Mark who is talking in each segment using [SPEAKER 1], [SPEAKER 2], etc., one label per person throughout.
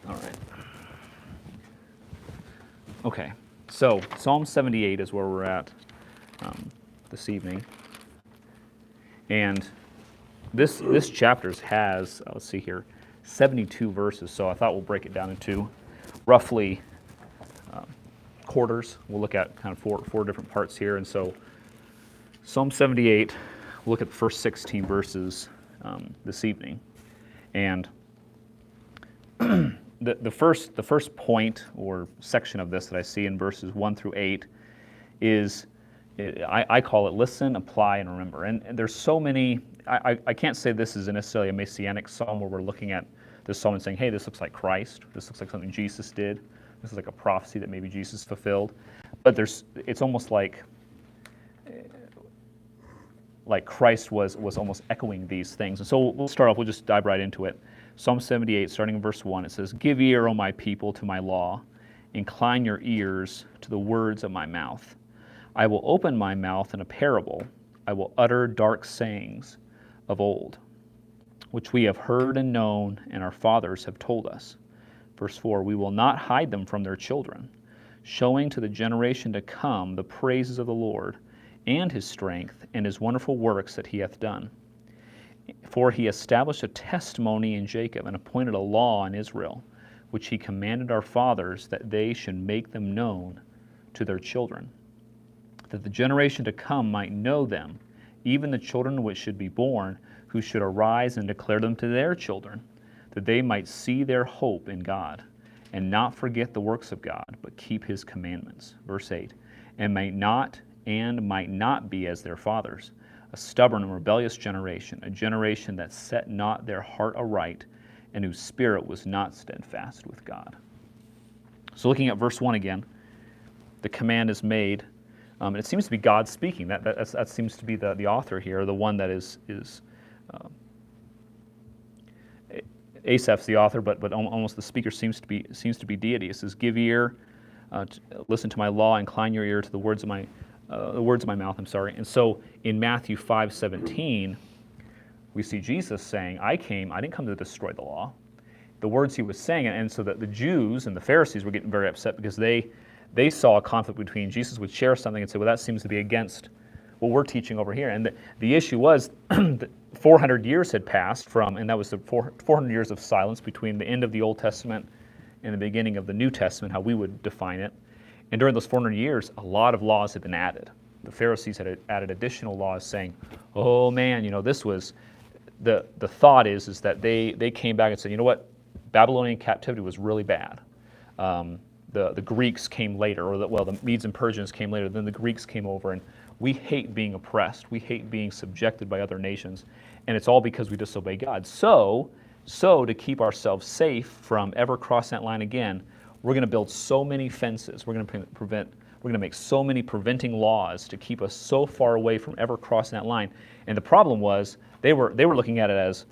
[SPEAKER 1] All right. Okay, so Psalm 78 is where we're at this evening. And this chapter has, let's see here, 72 verses, so I thought we'll break it down into roughly quarters. We'll look at kind of four different parts here. And so Psalm 78, we'll look at the first 16 verses this evening. And the first point or section of this that I see in verses 1 through 8 is, I call it listen, apply, and remember. And there's so many, I can't say this is necessarily a messianic psalm where we're looking at this psalm and saying, hey, this looks like Christ, this looks like something Jesus did, this is like a prophecy that maybe Jesus fulfilled. But it's almost like Christ was almost echoing these things. And so we'll start off, we'll just dive right into it. Psalm 78, starting in verse 1, it says, "Give ear, O my people, to my law. Incline your ears to the words of my mouth. I will open my mouth in a parable. I will utter dark sayings of old, which we have heard and known, and our fathers have told us." Verse 4, "We will not hide them from their children, showing to the generation to come the praises of the Lord, and his strength, and his wonderful works that he hath done. For he established a testimony in Jacob, and appointed a law in Israel, which he commanded our fathers, that they should make them known to their children, that the generation to come might know them, even the children which should be born, who should arise and declare them to their children, that they might see their hope in God, and not forget the works of God, but keep his commandments." Verse 8, "And might not be as their fathers, a stubborn and rebellious generation, a generation that set not their heart aright, and whose spirit was not steadfast with God." So looking at verse 1 again, the command is made, and it seems to be God speaking. That seems to be the author here, the one that is Asaph's the author, but almost the speaker seems to be deity. It says, "Give ear, listen to my law, incline your ear to the words of my mouth." And so in Matthew 5:17, we see Jesus saying, I didn't come to destroy the law. The words he was saying, and so that the Jews and the Pharisees were getting very upset because they saw a conflict between Jesus would share something and say, well, that seems to be against what we're teaching over here. And the issue was that 400 years had passed and that was the 400 years of silence between the end of the Old Testament and the beginning of the New Testament, how we would define it. And during those 400 years, a lot of laws had been added. The Pharisees had added additional laws saying, oh man, this was, the thought is that they came back and said, you know what, Babylonian captivity was really bad. The Greeks came later, or the Medes and Persians came later, then the Greeks came over, and we hate being oppressed. We hate being subjected by other nations, and it's all because we disobey God. So to keep ourselves safe from ever crossing that line again, we're going to build so many fences. We're going to make so many preventing laws to keep us so far away from ever crossing that line. And the problem was they were looking at it as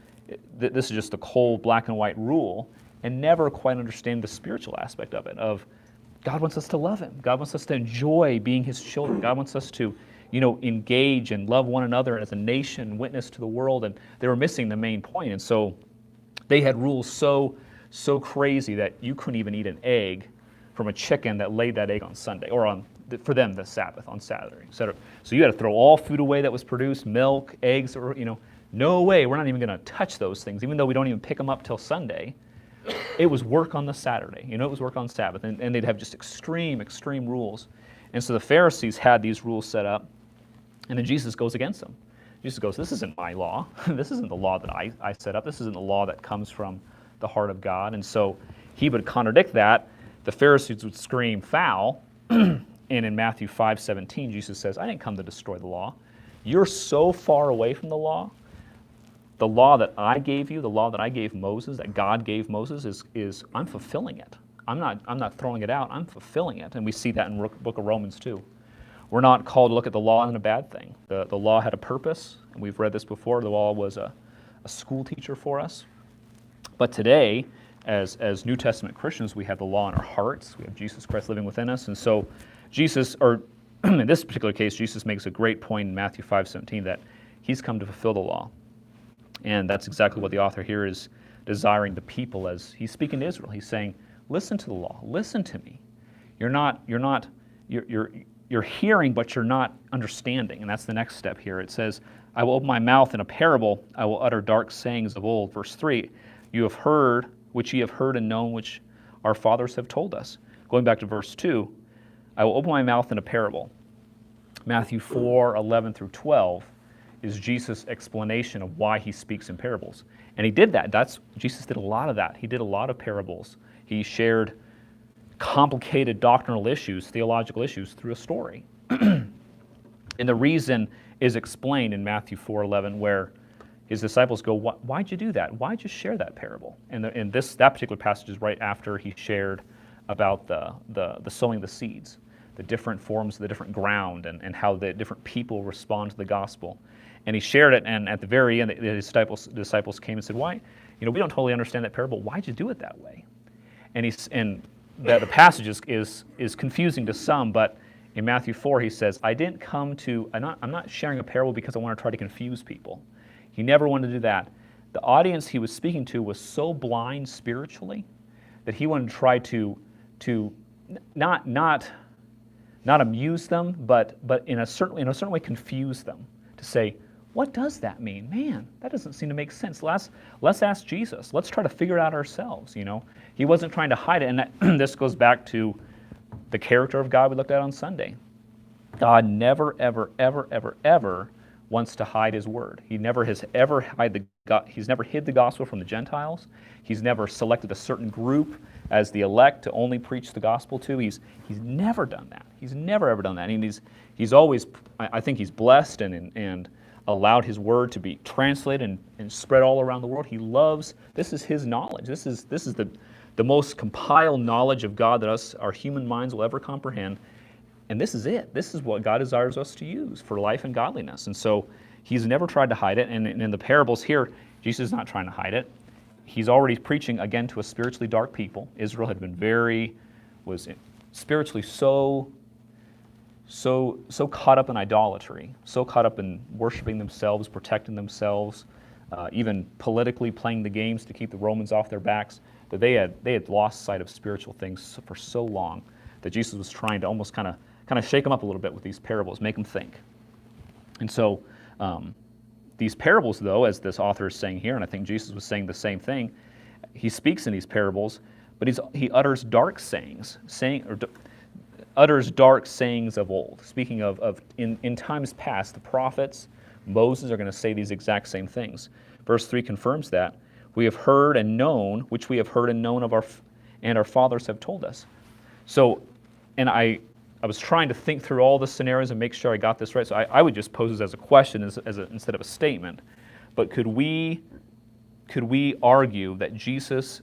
[SPEAKER 1] this is just a cold black and white rule, and never quite understand the spiritual aspect of it. Of God wants us to love him. God wants us to enjoy being his children. God wants us to engage and love one another as a nation, witness to the world. And they were missing the main point. And so they had rules so crazy that you couldn't even eat an egg from a chicken that laid that egg on Sunday, or for them the Sabbath, on Saturday, etc. So you had to throw all food away that was produced, milk, eggs, or no way, we're not even going to touch those things, even though we don't even pick them up till Sunday. It was work on the Saturday, it was work on Sabbath, and they'd have just extreme rules. And so the Pharisees had these rules set up, and then Jesus goes against them. Jesus goes, this isn't my law. This isn't the law that I set up. This isn't the law that comes from the heart of God. And so he would contradict that. The Pharisees would scream foul. And in Matthew 5:17, Jesus says, I didn't come to destroy the law. You're so far away from the law. The law that I gave you, the law that I gave Moses, that God gave Moses, is I'm fulfilling it. I'm not throwing it out. I'm fulfilling it. And we see that in the book of Romans too. We're not called to look at the law as a bad thing. The law had a purpose, and we've read this before. The law was a school teacher for us. But today, as New Testament Christians, we have the law in our hearts. We have Jesus Christ living within us. And so Jesus, or in this particular case, Jesus makes a great point in Matthew 5:17 that he's come to fulfill the law. And that's exactly what the author here is desiring the people as he's speaking to Israel. He's saying, listen to the law, listen to me. You're hearing, but you're not understanding. And that's the next step here. It says, I will open my mouth in a parable, I will utter dark sayings of old. Verse 3, you have heard, which ye have heard and known, which our fathers have told us. Going back to verse 2, I will open my mouth in a parable. Matthew 4:11 through 12 is Jesus' explanation of why he speaks in parables. And he did that. Jesus did a lot of that. He did a lot of parables. He shared complicated doctrinal issues, theological issues, through a story. And the reason is explained in Matthew 4:11, where his disciples go, why'd you do that? Why'd you share that parable? And that particular passage is right after he shared about the sowing the seeds, the different forms, the different ground, and how the different people respond to the gospel. And he shared it, and at the very end, the disciples came and said, why? We don't totally understand that parable. Why'd you do it that way? And the passage is confusing to some, but in Matthew 4, he says, I'm not sharing a parable because I want to try to confuse people. He never wanted to do that. The audience he was speaking to was so blind spiritually that he wanted to try to not amuse them, but in a certain way confuse them, to say, what does that mean? Man, that doesn't seem to make sense. Let's ask Jesus. Let's try to figure it out ourselves. He wasn't trying to hide it, and this goes back to the character of God we looked at on Sunday. God never, ever, ever, ever, ever wants to hide his word. He never has ever he's never hid the gospel from the Gentiles. He's never selected a certain group as the elect to only preach the gospel to. He's never done that. He's never ever done that. And he's always, I think he's blessed and allowed his word to be translated and spread all around the world. He loves, this is his knowledge. This is the most compiled knowledge of God that our human minds will ever comprehend. And this is it. This is what God desires us to use for life and godliness. And so he's never tried to hide it. And in the parables here, Jesus is not trying to hide it. He's already preaching, again, to a spiritually dark people. Israel had been was spiritually so caught up in idolatry, so caught up in worshiping themselves, protecting themselves, even politically playing the games to keep the Romans off their backs, that they had lost sight of spiritual things for so long that Jesus was trying to almost kind of shake them up a little bit with these parables, make them think. And so these parables, though, as this author is saying here, and I think Jesus was saying the same thing, he speaks in these parables, but he utters dark sayings, utters dark sayings of old. Speaking of in times past, the prophets, Moses, are going to say these exact same things. Verse 3 confirms that. We have heard and known, which we have heard and known and our fathers have told us. So, and I was trying to think through all the scenarios and make sure I got this right. So I would just pose this as a question instead of a statement. But could we argue that Jesus,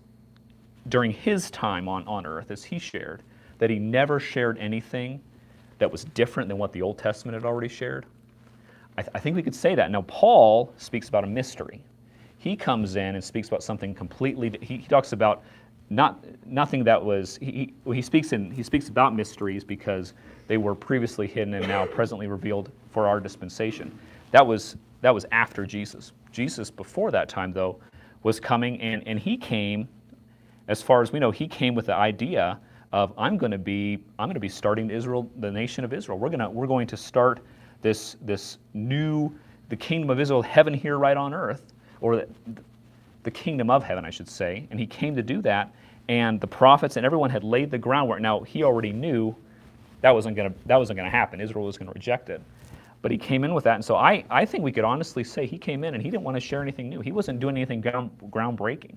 [SPEAKER 1] during his time on earth, as he shared, that he never shared anything that was different than what the Old Testament had already shared? I think we could say that. Now, Paul speaks about a mystery. He comes in and speaks about something completely. He talks about nothing that was. He speaks about mysteries because they were previously hidden and now presently revealed for our dispensation. That was after Jesus. Jesus, before that time, though, was coming, and he came, as far as we know, he came with the idea of I'm going to be starting Israel, the nation of Israel. We're going to start this new, the kingdom of Israel, heaven here right on earth, or the kingdom of heaven, I should say. And he came to do that, and the prophets and everyone had laid the groundwork. Now, he already knew that wasn't going to happen. Israel was going to reject it. But he came in with that, and so I think we could honestly say he came in and he didn't want to share anything new. He wasn't doing anything groundbreaking.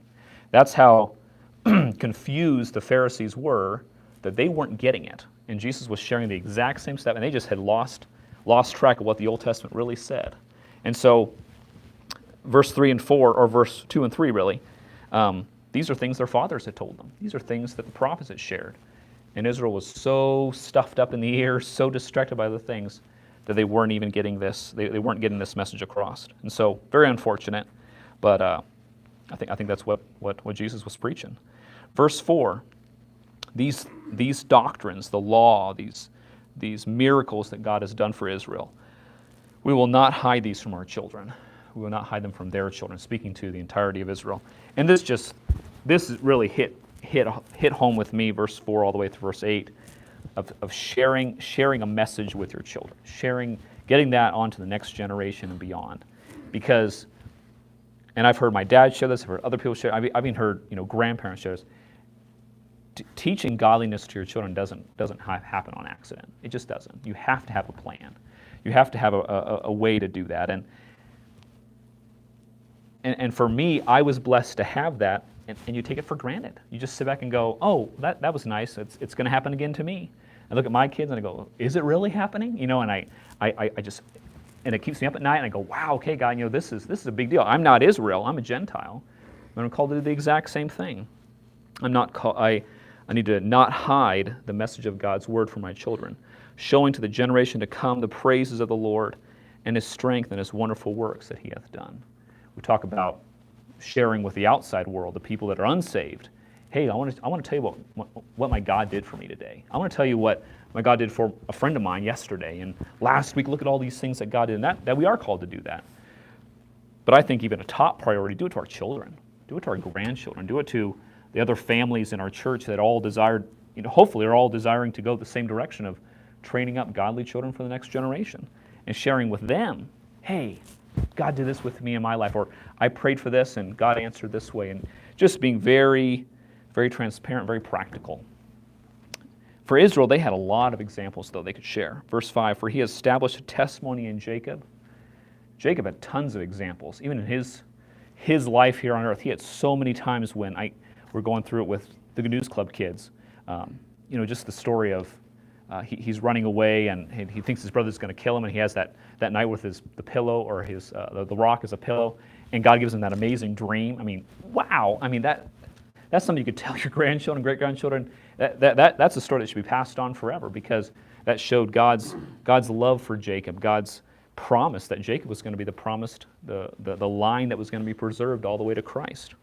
[SPEAKER 1] That's how confused the Pharisees were, that they weren't getting it. And Jesus was sharing the exact same stuff, and they just had lost track of what the Old Testament really said. And so verse 3 and 4, or verse 2 and 3 really, these are things their fathers had told them. These are things that the prophets had shared. And Israel was so stuffed up in the ears, so distracted by the things, that they weren't even getting this. They weren't getting this message across. And so very unfortunate, but I think that's what Jesus was preaching. Verse 4, these doctrines, the law, these miracles that God has done for Israel, we will not hide these from our children. hide them from their children, speaking to the entirety of Israel. And this really hit home with me, verse 4 all the way through verse 8, of sharing a message with your children, getting that onto the next generation and beyond. Because, and I've heard my dad share this, I've heard other people share, I've even heard grandparents share this. Teaching godliness to your children doesn't happen on accident. It just doesn't. You have to have a plan. You have to have a way to do that. And for me, I was blessed to have that, and you take it for granted. You just sit back and go, oh, that was nice. It's going to happen again to me. I look at my kids and I go, is it really happening? And I just, and it keeps me up at night, and I go, wow, okay, God, this is a big deal. I'm not Israel. I'm a Gentile. But I'm called to do the exact same thing. I'm not called. I need to not hide the message of God's word for my children, showing to the generation to come the praises of the Lord and His strength and His wonderful works that He hath done. We talk about sharing with the outside world, the people that are unsaved. Hey, I want to tell you what my God did for me today. I want to tell you what my God did for a friend of mine yesterday. And last week, look at all these things that God did. And that we are called to do that. But I think even a top priority, do it to our children. Do it to our grandchildren. Do it to the other families in our church that all desired, hopefully are all desiring to go the same direction of training up godly children for the next generation and sharing with them, hey, God did this with me in my life, or I prayed for this and God answered this way, and just being very, very transparent, very practical. For Israel, they had a lot of examples, though, they could share. Verse 5, for He established a testimony in Jacob. Jacob had tons of examples. Even in his life here on earth, he had so many times when we're going through it with the Good News Club kids. Just the story of he's running away and he thinks his brother's going to kill him, and he has that night with the pillow, or the rock as a pillow, and God gives him that amazing dream. I mean, wow! I mean that's something you could tell your grandchildren, great grandchildren. That's a story that should be passed on forever, because that showed God's love for Jacob, God's promise that Jacob was going to be the promised, the line that was going to be preserved all the way to Christ.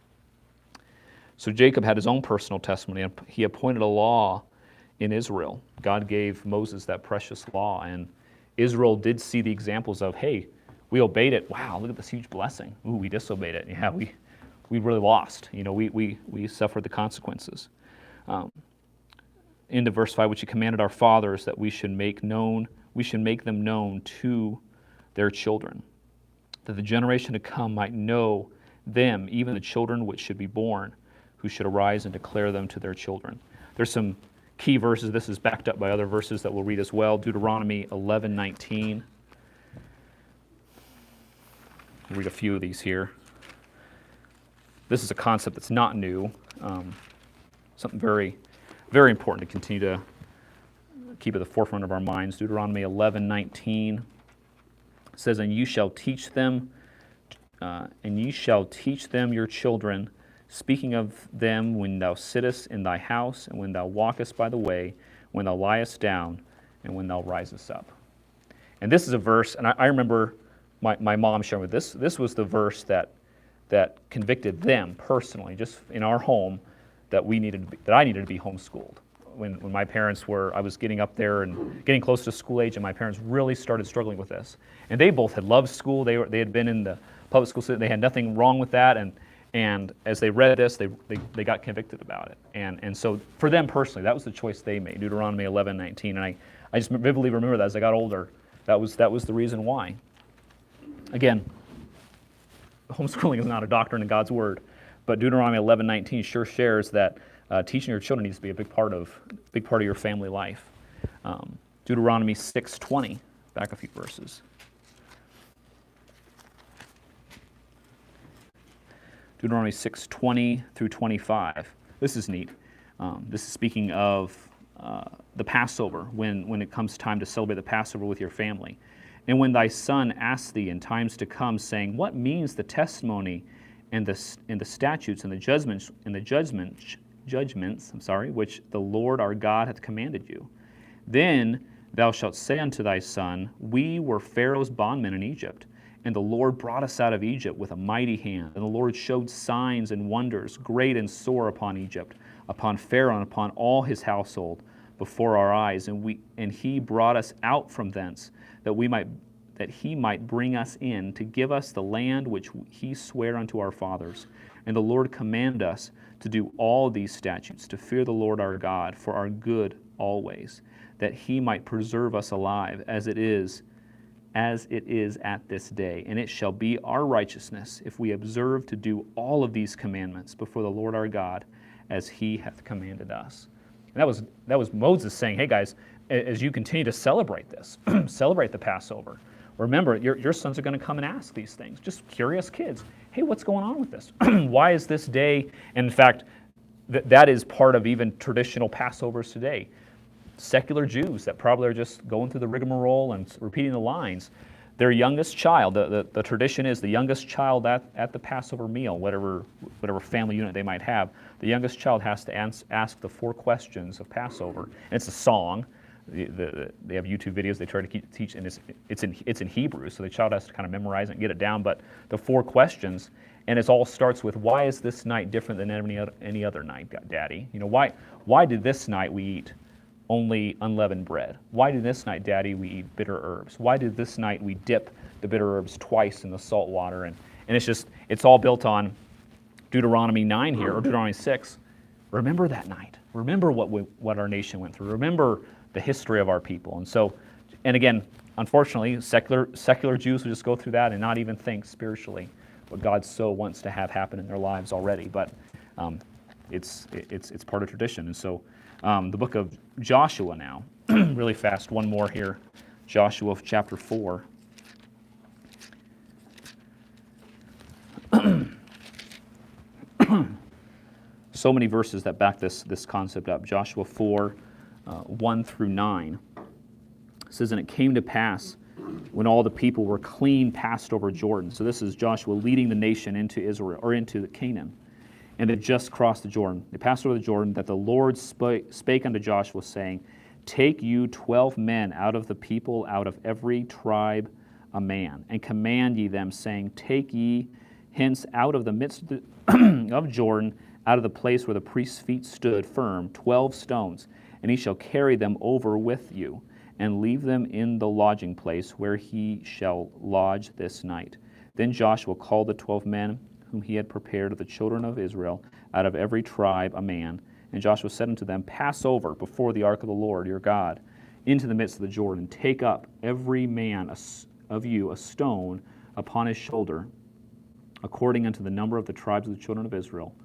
[SPEAKER 1] So Jacob had his own personal testimony, and he appointed a law in Israel. God gave Moses that precious law, and Israel did see the examples of, hey, we obeyed it. Wow, look at this huge blessing. Ooh, we disobeyed it. Yeah, we really lost. We suffered the consequences. Into verse 5, which He commanded our fathers that we should make them known to their children, that the generation to come might know them, even the children which should be born, who should arise and declare them to their children. There's some key verses. This is backed up by other verses that we'll read as well. Deuteronomy 11:19. We'll read a few of these here. This is a concept that's not new. Something very, very important to continue to keep at the forefront of our minds. Deuteronomy 11:19 says, and ye shall teach them your children, speaking of them when thou sittest in thy house, and when thou walkest by the way, when thou liest down, and when thou risest up. And this is a verse, and I remember my mom sharing with this. This was the verse that convicted them personally, just in our home, that I needed to be homeschooled. When my parents I was getting up there and getting close to school age, and my parents really started struggling with this. And they both had loved school. They had been in the public school system. They had nothing wrong with that. And as they read this, they got convicted about it. And so for them personally, that was the choice they made, Deuteronomy 11:19. And I just vividly remember that as I got older. That was the reason why. Again, homeschooling is not a doctrine in God's Word, but Deuteronomy 11:19 sure shares that teaching your children needs to be a big part of your family life. Deuteronomy 6:20, back a few verses. Deuteronomy 6:20 through 25. This is neat. This is speaking of the Passover, when it comes time to celebrate the Passover with your family. And when thy son asks thee in times to come, saying, what means the testimony and the statutes and the judgments, which the Lord our God hath commanded you? Then thou shalt say unto thy son, we were Pharaoh's bondmen in Egypt, and the Lord brought us out of Egypt with a mighty hand. And the Lord showed signs and wonders, great and sore, upon Egypt, upon Pharaoh, and upon all his household, before our eyes. And he brought us out from thence, that we might he might bring us in to give us the land which he sware unto our fathers. And the Lord command us to do all these statutes, to fear the Lord our God for our good always, that he might preserve us alive as it is at this day. And it shall be our righteousness if we observe to do all of these commandments before the Lord our God, as he hath commanded us. And that was Moses saying, hey guys, as you continue to celebrate this, celebrate the Passover, remember, your sons are going to come and ask these things. Just curious kids. Hey, what's going on with this? Why is this day? And in fact, that is part of even traditional Passovers today. Secular Jews that probably are just going through the rigmarole and repeating the lines. Their youngest child, the tradition is the youngest child at the Passover meal, whatever family unit they might have, the youngest child has to ask the 4 questions of Passover. And it's a song. They have YouTube videos they try to teach, and it's in Hebrew, so the child has to kind of memorize it and get it down. But the 4 questions, and it all starts with, why is this night different than any other night, Daddy? You know, why did this night we eat only unleavened bread? Why did this night, Daddy, we eat bitter herbs? Why did this night we dip the bitter herbs twice in the salt water? And it's all built on Deuteronomy 9 here, or Deuteronomy 6. Remember that night. Remember what our nation went through. Remember the history of our people. And so, and again, unfortunately, secular Jews will just go through that and not even think spiritually what God so wants to have happen in their lives already. But it's part of tradition. And so the book of Joshua now, really fast, one more here, Joshua chapter 4. So many verses that back this concept up. Joshua 4, 1 through 9. It says, and it came to pass when all the people were clean passed over Jordan. So this is Joshua leading the nation into Israel, or into Canaan. And they just crossed the Jordan. They passed over the Jordan, that the Lord spake unto Joshua, saying, take you 12 men out of the people, out of every tribe a man, and command ye them, saying, take ye hence out of the midst of Jordan, out of the place where the priest's feet stood firm, 12 stones, and he shall carry them over with you, and leave them in the lodging place where he shall lodge this night. Then Joshua called the 12 men whom he had prepared of the children of Israel, out of every tribe a man. And Joshua said unto them, pass over before the ark of the Lord your God into the midst of the Jordan. Take up every man of you a stone upon his shoulder, according unto the number of the tribes of the children of Israel,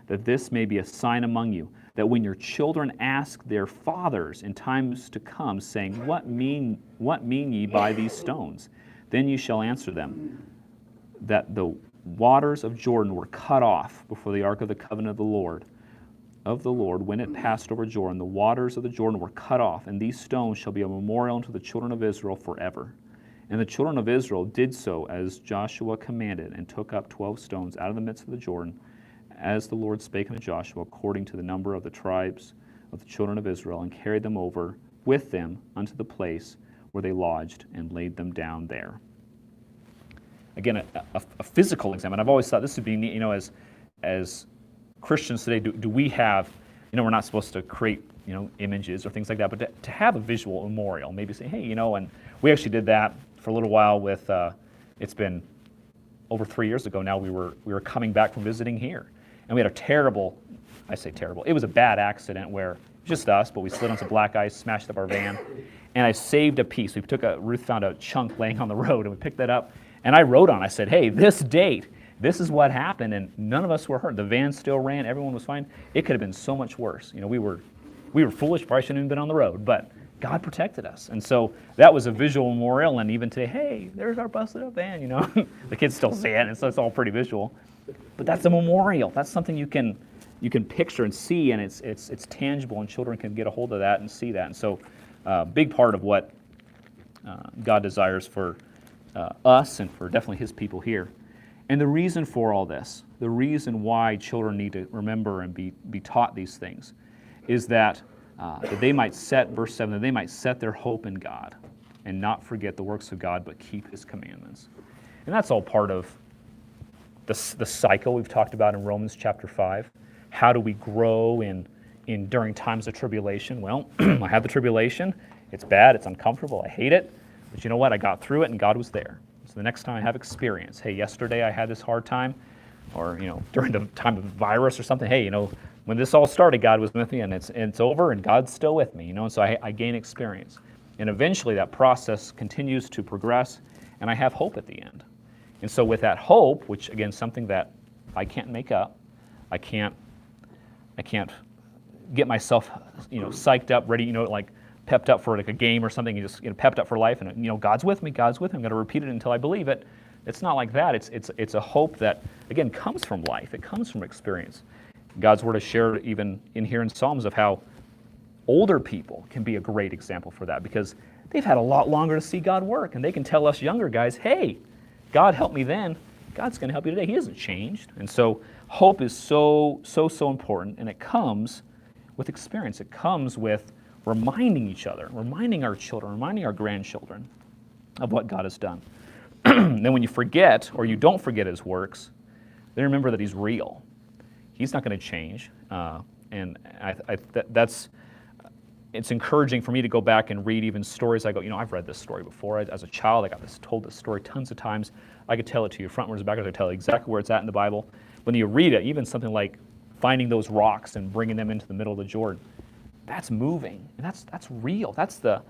[SPEAKER 1] that this may be a sign among you, that when your children ask their fathers in times to come, saying, what mean ye by these stones? Then you shall answer them, that the waters of Jordan were cut off before the ark of the covenant of the Lord, when it passed over Jordan. The waters of the Jordan were cut off, and these stones shall be a memorial unto the children of Israel forever. And the children of Israel did so as Joshua commanded, and took up 12 stones out of the midst of the Jordan, as the Lord spake unto Joshua, according to the number of the tribes of the children of Israel, and carried them over with them unto the place where they lodged, and laid them down there. Again, a physical example. And I've always thought this would be neat, as Christians today, do we have, we're not supposed to create, images or things like that, but to have a visual memorial, maybe say, hey, and we actually did that for a little while with, it's been over 3 years ago now, we were coming back from visiting here. And we had it was a bad accident where, just us, but we slid on some black ice, smashed up our van, and I saved a piece. Ruth found a chunk laying on the road, and we picked that up, and I wrote on it, I said, hey, this date, this is what happened, and none of us were hurt. The van still ran, everyone was fine. It could have been so much worse. We were foolish, probably shouldn't have been on the road, but God protected us. And so that was a visual memorial, and even today, hey, there's our busted up van, The kids still see it, and so it's all pretty visual. But that's a memorial. That's something you can picture and see, and it's tangible, and children can get a hold of that and see that. And so big part of what God desires for us and for definitely his people here. And the reason for all this, the reason why children need to remember and be taught these things, is that they might set, verse 7, that they might set their hope in God and not forget the works of God, but keep his commandments. And that's all part of the cycle we've talked about in Romans chapter 5. How do we grow during times of tribulation? Well, I have the tribulation. It's bad. It's uncomfortable. I hate it. But you know what? I got through it, and God was there. So the next time I have experience, hey, yesterday I had this hard time, or during the time of the virus or something, hey, when this all started, God was with me, and it's over, and God's still with me, and so I gain experience. And eventually that process continues to progress, and I have hope at the end. And so with that hope, which again is something that I can't make up, I can't get myself psyched up, ready, like pepped up for like a game or something, and just pepped up for life, and God's with me, I'm going to repeat it until I believe it. It's not like that. It's a hope that again comes from life. It comes from experience. God's word is shared even in here in Psalms of how older people can be a great example for that, because they've had a lot longer to see God work, and they can tell us younger guys, hey, God helped me then, God's going to help you today. He hasn't changed. And so hope is so important, and it comes with experience. It comes with reminding each other, reminding our children, reminding our grandchildren of what God has done. Then when you forget, or you don't forget his works, then remember that he's real. He's not going to change. And it's encouraging for me to go back and read even stories. I go, I've read this story before. As a child, I got told this story tons of times. I could tell it to you frontwards and backwards. I could tell you exactly where it's at in the Bible. When you read it, even something like finding those rocks and bringing them into the middle of the Jordan, that's moving, and that's real. That's the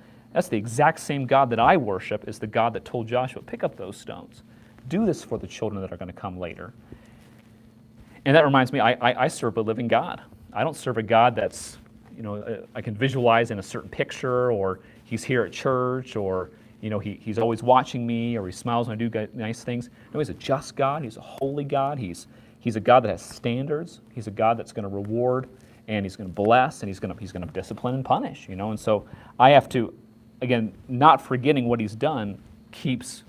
[SPEAKER 1] exact same God that I worship is the God that told Joshua, pick up those stones. Do this for the children that are going to come later. And that reminds me, I serve a living God. I don't serve a God that's, I can visualize in a certain picture, or he's here at church, or, he's always watching me, or he smiles when I do nice things. No, he's a just God. He's a holy God. He's a God that has standards. He's a God that's going to reward, and he's going to bless, and he's going to discipline and punish, And so I have to, again, not forgetting what he's done keeps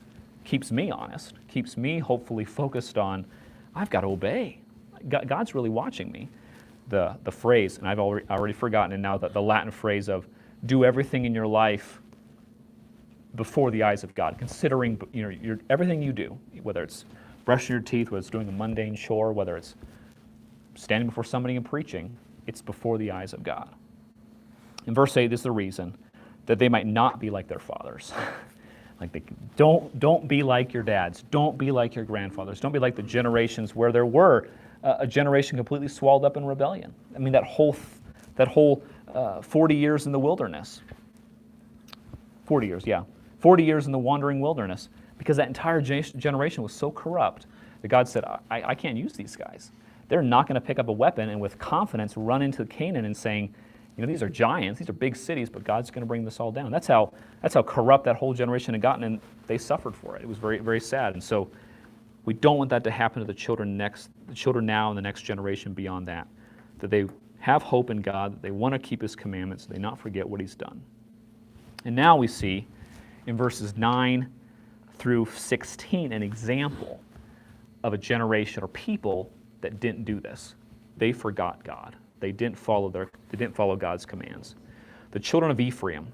[SPEAKER 1] me honest, keeps me hopefully focused on, I've got to obey. God's really watching me. The phrase, and I've already forgotten it now, the Latin phrase of do everything in your life before the eyes of God, considering everything you do, whether it's brushing your teeth, whether it's doing a mundane chore, whether it's standing before somebody and preaching, it's before the eyes of God. In verse 8 is the reason that they might not be like their fathers. Don't be like your dads. Don't be like your grandfathers. Don't be like the generations where there were a generation completely swallowed up in rebellion. I mean, that whole 40 years in the wilderness. 40 years, yeah. 40 years in the wandering wilderness, because that entire generation was so corrupt that God said, I can't use these guys. They're not going to pick up a weapon and with confidence run into Canaan and saying, these are giants, these are big cities, but God's going to bring this all down. That's how corrupt that whole generation had gotten, and they suffered for it. It was very, very sad. And so we don't want that to happen to the children now and the next generation beyond that they have hope in God, that they want to keep his commandments, they not forget what he's done. And now we see in verses 9 through 16 an example of a generation or people that didn't do this. They forgot God. They didn't follow God's commands. The children of Ephraim,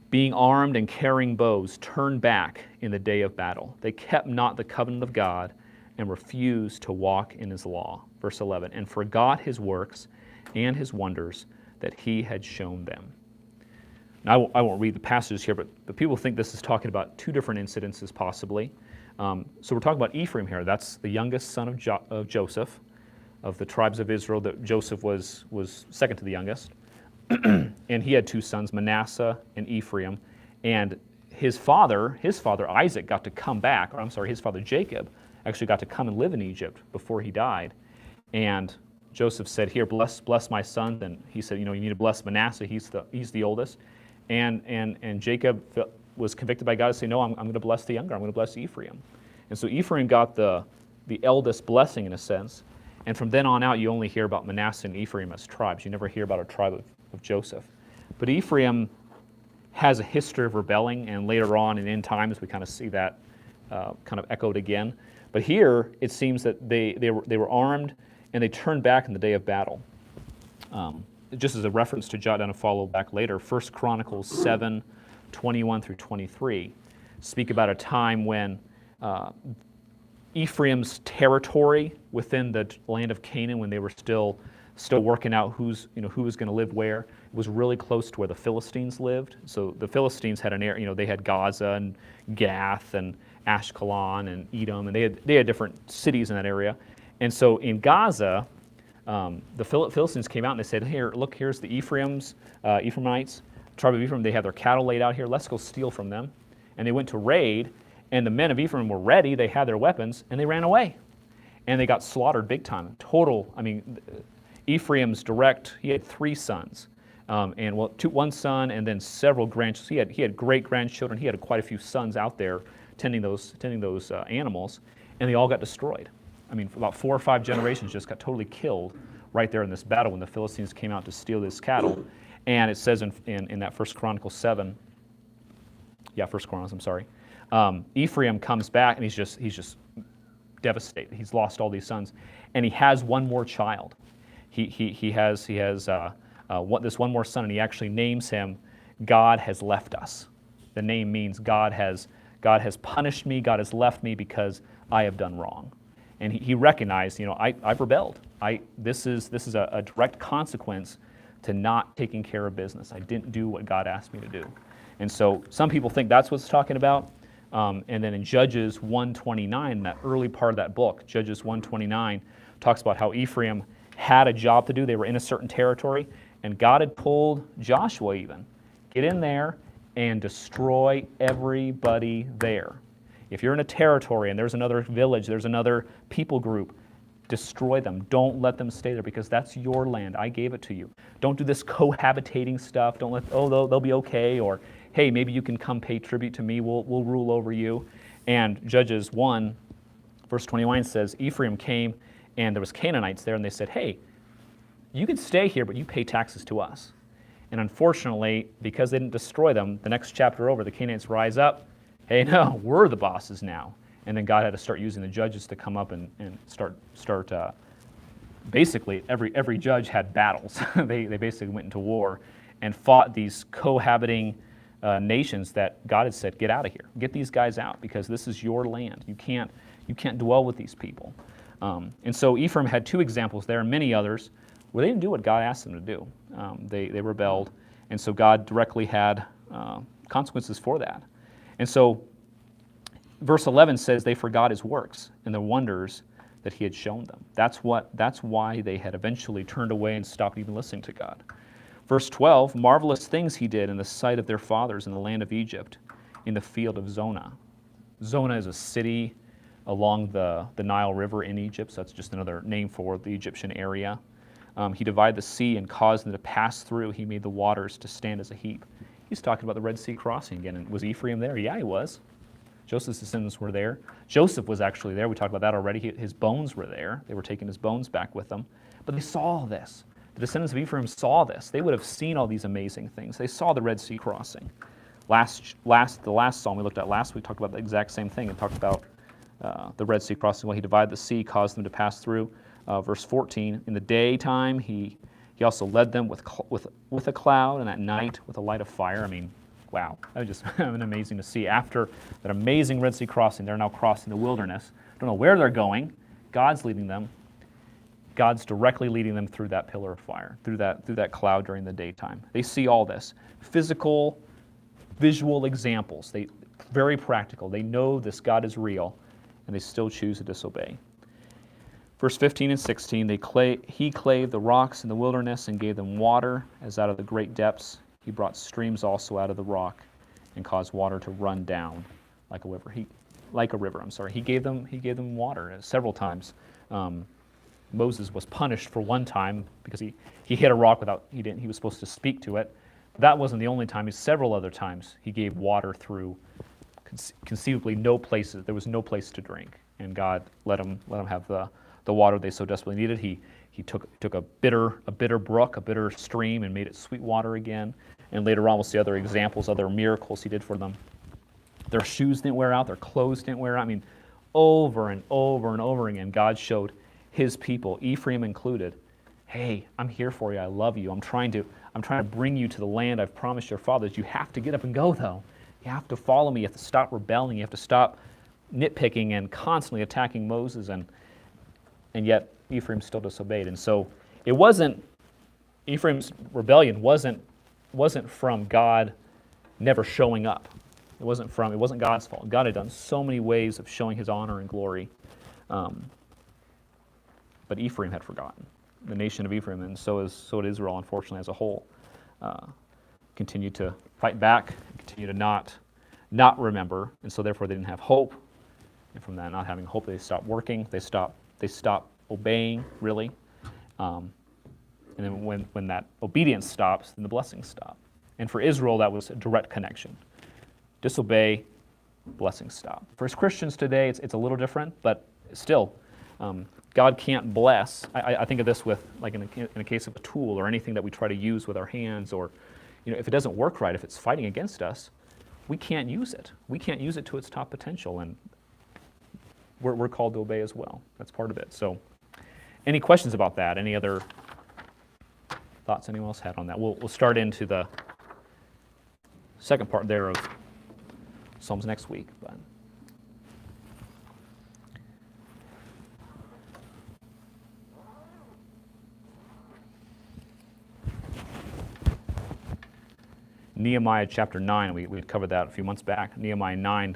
[SPEAKER 1] being armed and carrying bows, turned back in the day of battle. They kept not the covenant of God and refused to walk in his law. Verse 11, and forgot his works and his wonders that he had shown them. Now, I won't read the passages here, but people think this is talking about two different incidences possibly. So we're talking about Ephraim here. That's the youngest son of Joseph, of the tribes of Israel. That Joseph was second to the youngest. And he had two sons, Manasseh and Ephraim. And his father Isaac got to come back, or I'm sorry, his father Jacob actually got to come and live in Egypt before he died. And Joseph said, here, bless my son. And he said, you need to bless Manasseh. He's the oldest. And Jacob was convicted by God to say, no, I'm going to bless the younger. I'm going to bless Ephraim. And so Ephraim got the eldest blessing in a sense. And from then on out, you only hear about Manasseh and Ephraim as tribes. You never hear about a tribe of Joseph. But Ephraim has a history of rebelling, and later on in end times, we kind of see that kind of echoed again. But here, it seems that they were armed, and they turned back in the day of battle. Just as a reference to jot down and follow back later, 1 Chronicles 7, 21 through 23 speak about a time when Ephraim's territory within the land of Canaan when they were still working out who was going to live where. It was really close to where the Philistines lived. So the Philistines had an area, they had Gaza and Gath and Ashkelon and Edom, and they had different cities in that area. And so in Gaza, the Philistines came out and they said, "Here, look, here's the Ephraimites, tribe of Ephraim. They have their cattle laid out here. Let's go steal from them." And they went to raid, and the men of Ephraim were ready. They had their weapons, and they ran away. And they got slaughtered big time. Total, Ephraim's he had 3 sons. One son and then several grandchildren. He had great grandchildren. He had quite a few sons out there tending those animals, and they all got destroyed. About 4 or 5 generations just got totally killed right there in this battle when the Philistines came out to steal this cattle. And it says in that 1 Chronicles 7, 1 Chronicles, I'm sorry, Ephraim comes back and he's just devastated. He's lost all these sons, and he has one more child. He has this one more son, and he actually names him God Has Left Us. The name means God has punished me, God has left me because I have done wrong. And he recognized, I've rebelled. This is a direct consequence to not taking care of business. I didn't do what God asked me to do. And so some people think that's what it's talking about. And then in Judges 1:29, that early part of that book, Judges 1:29, talks about how Ephraim had a job to do. They were in a certain territory, and God had pulled Joshua even. Get in there and destroy everybody there. If you're in a territory and there's another village, there's another people group, destroy them. Don't let them stay there because that's your land. I gave it to you. Don't do this cohabitating stuff. Don't let, they'll be okay, or hey, maybe you can come pay tribute to me. We'll rule over you. And Judges 1, verse 21 says, Ephraim came and there was Canaanites there, and they said, hey, you can stay here, but you pay taxes to us. And unfortunately, because they didn't destroy them, the next chapter over, the Canaanites rise up. Hey, no, we're the bosses now. And then God had to start using the judges to come up and start. Basically, every judge had battles. They basically went into war and fought these cohabiting nations that God had said, get out of here. Get these guys out because this is your land. You can't dwell with these people. And so Ephraim had 2 examples there and many others where they didn't do what God asked them to do. They rebelled. And so God directly had consequences for that. And so verse 11 says they forgot his works and the wonders that he had shown them. That's why they had eventually turned away and stopped even listening to God. Verse 12, marvelous things he did in the sight of their fathers in the land of Egypt, in the field of Zonah. Zonah is a city along the Nile River in Egypt, so that's just another name for the Egyptian area. He divided the sea and caused them to pass through. He made the waters to stand as a heap. He's talking about the Red Sea crossing again. And was Ephraim there? Yeah, he was. Joseph's descendants were there. Joseph was actually there. We talked about that already. His bones were there. They were taking his bones back with them. But they saw all this. The descendants of Ephraim saw this. They would have seen all these amazing things. They saw the Red Sea crossing. The last psalm we looked at last week talked about the exact same thing. It talked about the Red Sea crossing. Well, he divided the sea, caused them to pass through. Verse 14, in the daytime he also led them with a cloud, and at night with a light of fire. Wow, that was just amazing to see. After that amazing Red Sea crossing, they're now crossing the wilderness. Don't know where they're going. God's leading them. God's directly leading them through that pillar of fire, through that cloud during the daytime. They see all this. Physical, visual examples. Very practical. They know this God is real, and they still choose to disobey. Verse 15 and 16, he clave the rocks in the wilderness and gave them water as out of the great depths. He brought streams also out of the rock and caused water to run down like a river. He gave them water several times. Moses was punished for one time because he hit a rock he was supposed to speak to it. But that wasn't the only time. Several other times he gave water through conceivably no places. There was no place to drink, and God let them have the water they so desperately needed. He took a bitter brook, a bitter stream, and made it sweet water again. And later on we'll see other examples, other miracles he did for them. Their shoes didn't wear out, their clothes didn't wear out. Over and over and over again, God showed his people, Ephraim included, hey, I'm here for you, I love you, I'm trying to bring you to the land I've promised your fathers. You have to get up and go though. You have to follow me, you have to stop rebelling, you have to stop nitpicking and constantly attacking Moses, and yet Ephraim still disobeyed. And so it wasn't, Ephraim's rebellion wasn't from God never showing up. It wasn't God's fault. God had done so many ways of showing his honor and glory. But Ephraim had forgotten. The nation of Ephraim, and so did Israel, unfortunately, as a whole, continued to fight back, continue to not remember, and so therefore they didn't have hope. And from that not having hope, they stopped working. They stopped obeying, really. And then when that obedience stops, then the blessings stop. And for Israel, that was a direct connection. Disobey, blessings stop. For us Christians today, it's a little different, but still, God can't bless. I think of this with, like in a case of a tool or anything that we try to use with our hands, or if it doesn't work right, if it's fighting against us, we can't use it. We can't use it to its top potential, and we're called to obey as well. That's part of it. So, any questions about that? Any other thoughts anyone else had on that? We'll start into the second part there of Psalms next week. But Nehemiah chapter 9, we covered that a few months back. Nehemiah 9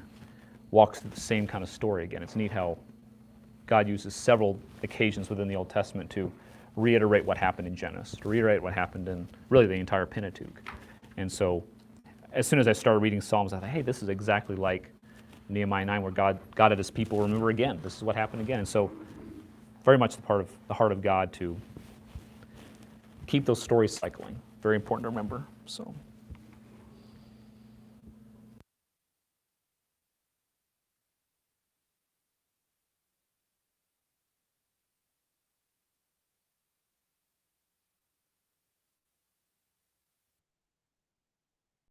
[SPEAKER 1] walks through the same kind of story again. It's neat how God uses several occasions within the Old Testament to reiterate what happened in Genesis, to reiterate what happened in really the entire Pentateuch. And so as soon as I started reading Psalms, I thought, hey, this is exactly like Nehemiah 9, where God had his people remember again. This is what happened again. And so very much the heart of God to keep those stories cycling. Very important to remember. So.